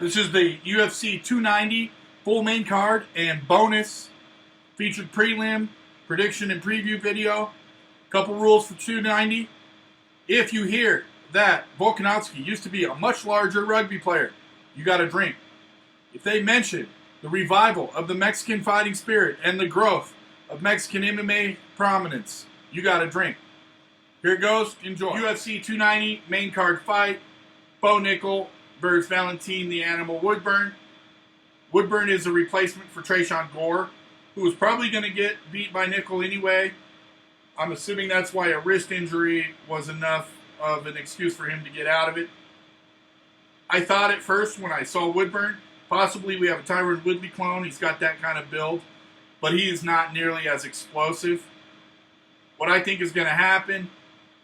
This is the UFC 290 full main card and bonus featured prelim, prediction, and preview video. Couple rules for 290. If you hear that Volkanovski used to be a much larger rugby player, you got to drink. If they mention the revival of the Mexican fighting spirit and the growth of Mexican MMA prominence, you got to drink. Here it goes. Enjoy. UFC 290 main card fight. Bo Nickal versus Valentine the Animal Woodburn. Woodburn is a replacement for Tresean Gore, who was probably going to get beat by Nickal anyway. I'm assuming that's why a wrist injury was enough of an excuse for him to get out of it. I thought at first when I saw Woodburn, possibly we have a Tyron Woodley clone. He's got that kind of build, but he is not nearly as explosive. What I think is going to happen,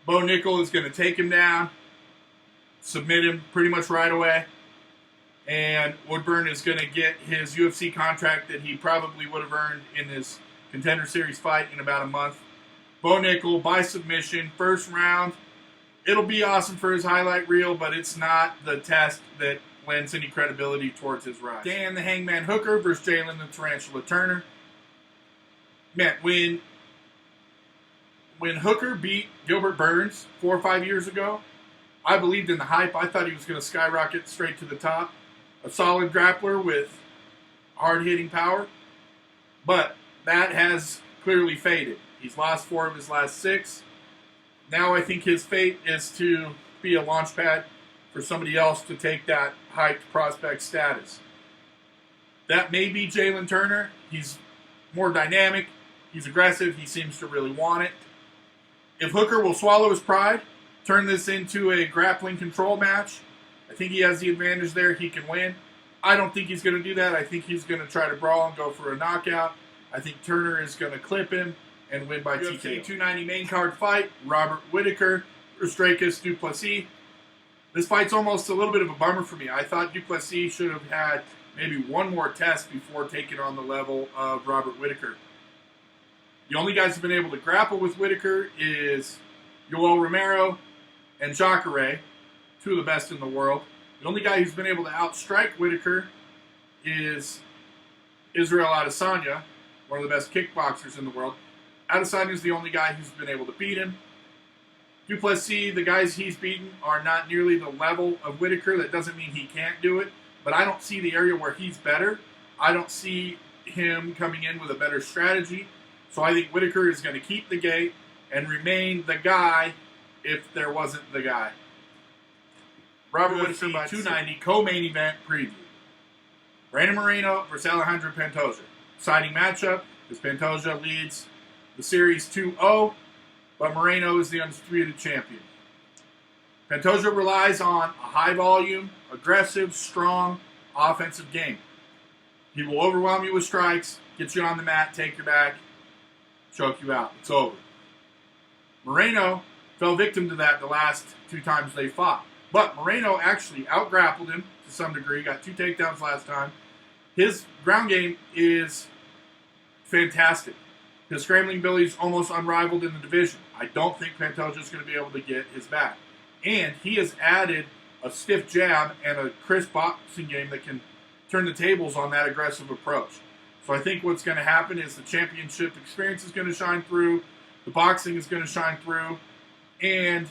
Bo Nickal is going to take him down, submit him pretty much right away, and Woodburn is going to get his UFC contract that he probably would have earned in his Contender Series fight in about a month. Bo Nickal by submission, first round. It'll be awesome for his highlight reel, but it's not the test that lends any credibility towards his rise. Dan the Hangman Hooker versus Jalin the Tarantula Turner. Man, when Hooker beat Gilbert Burns 4 or 5 years ago, I believed in the hype. I thought he was going to skyrocket straight to the top. A solid grappler with hard-hitting power. But that has clearly faded. He's lost 4 of his last 6. Now I think his fate is to be a launch pad for somebody else to take that hyped prospect status. That may be Jalin Turner. He's more dynamic. He's aggressive. He seems to really want it. If Hooker will swallow his pride, turn this into a grappling control match, I think he has the advantage there. He can win. I don't think he's going to do that. I think he's going to try to brawl and go for a knockout. I think Turner is going to clip him and win by TKO. 290 main card fight, Robert Whittaker versus Duplessis. This fight's almost a little bit of a bummer for me. I thought Duplessis should have had maybe one more test before taking on the level of Robert Whittaker. The only guys who've been able to grapple with Whittaker is Yoel Romero and Jacare, 2 of the best in the world. The only guy who's been able to outstrike Whittaker is Israel Adesanya, one of the best kickboxers in the world. Adesanya is the only guy who's been able to beat him. Duplessis, the guys he's beaten are not nearly the level of Whittaker. That doesn't mean he can't do it, but I don't see the area where he's better. I don't see him coming in with a better strategy. So I think Whittaker is going to keep the gate and remain the guy if there wasn't the guy. Robert Whittaker by 290 co-main event preview. Brandon Moreno versus Alejandro Pantoja. Exciting matchup because Pantoja leads the series 2-0, but Moreno is the undisputed champion. Pantoja relies on a high-volume, aggressive, strong, offensive game. He will overwhelm you with strikes, get you on the mat, take your back, choke you out. It's over. Moreno fell victim to that the last 2 times they fought. But Moreno actually out-grappled him to some degree, got 2 takedowns last time. His ground game is fantastic. His scrambling ability is almost unrivaled in the division. I don't think Pantoja is going to be able to get his back. And he has added a stiff jab and a crisp boxing game that can turn the tables on that aggressive approach. So I think what's going to happen is the championship experience is going to shine through, the boxing is going to shine through, and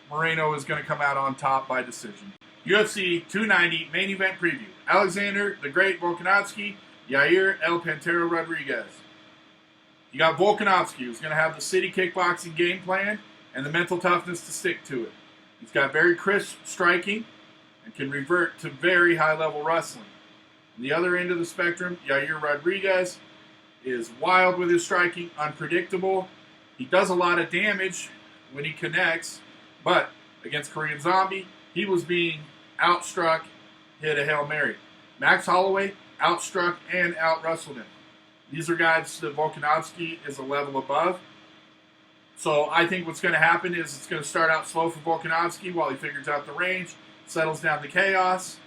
Moreno is going to come out on top by decision. UFC 290 main event preview. Alexander the Great Volkanovski, Yair El Pantero Rodriguez. You got Volkanovski, who's going to have the city kickboxing game plan and the mental toughness to stick to it. He's got very crisp striking and can revert to very high-level wrestling. On the other end of the spectrum, Yair Rodriguez is wild with his striking, unpredictable. He does a lot of damage when he connects, but against Korean Zombie, he was being outstruck, hit a Hail Mary. Max Holloway outstruck and out-wrestled him. These are guys that Volkanovski is a level above. So I think what's going to happen is it's going to start out slow for Volkanovski while he figures out the range, settles down the chaos.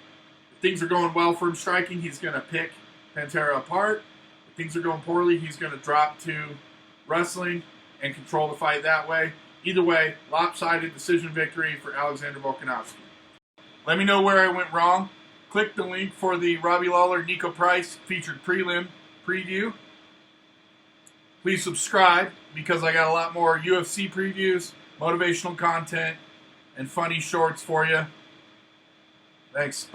If things are going well for him striking, he's going to pick Pantera apart. If things are going poorly, he's going to drop to wrestling and control the fight that way. Either way, lopsided decision victory for Alexander Volkanovski. Let me know where I went wrong. Click the link for the Robbie Lawler Nico Price featured prelim preview. Please subscribe because I got a lot more UFC previews, motivational content, and funny shorts for you. Thanks. Bye.